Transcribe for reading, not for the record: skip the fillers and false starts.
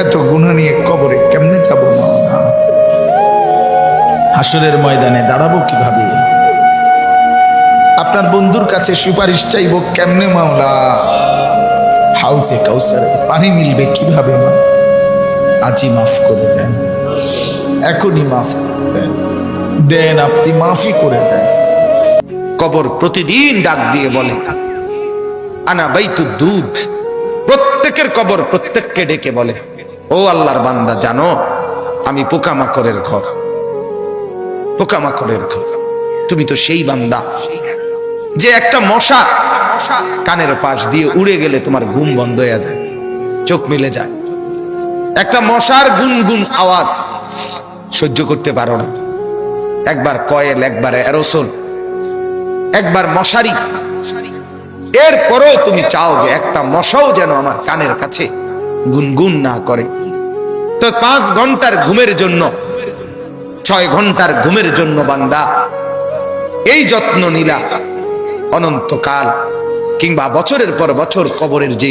এত গুনাহ নিয়ে কবরে কেমনে যাব মাওলা? হাসরের ময়দানে দাঁড়াবো কিভাবে? আপনার বন্ধুর কাছে সুপারিশ চাইব কেমনে মাওলা? হাউসে কাউসারে পানি মিলবে কিভাবে? মা আজই মাফ করে দেন, এখনই মাফ করে দেন, দেন আপনি মাফই করে দেন। কবর প্রতিদিন ডাক দিয়ে বলে আনা বাইতুদ দুধ। প্রত্যেকের কবর প্রত্যেককে ডেকে বলে, ও আল্লাহর বান্দা, জানো আমি পোকামাকড়ের ঘর, পোকামাকড়ের ঘর। তুমি তো সেই বান্দা যে একটা মশা কানের পাশ দিয়ে উড়ে গেলে তোমার ঘুম বন্ধ হয়ে যায়, চোখ মিলে যায়। একটা মশার গুনগুন আওয়াজ সহ্য করতে পারো না। একবার কয়েল, একবার অ্যারোসোল, একবার মশারি, এরপরেও তুমি চাও যে একটা মশাও যেন আমার কানের কাছে গুনগুন না করে। তো 5 ঘন্টার ঘুমের জন্য, 6 ঘন্টার ঘুমের জন্য বান্দা এই যত্ন নিলা, অনন্তকাল কিংবা বছরের পর বছর কবরের যে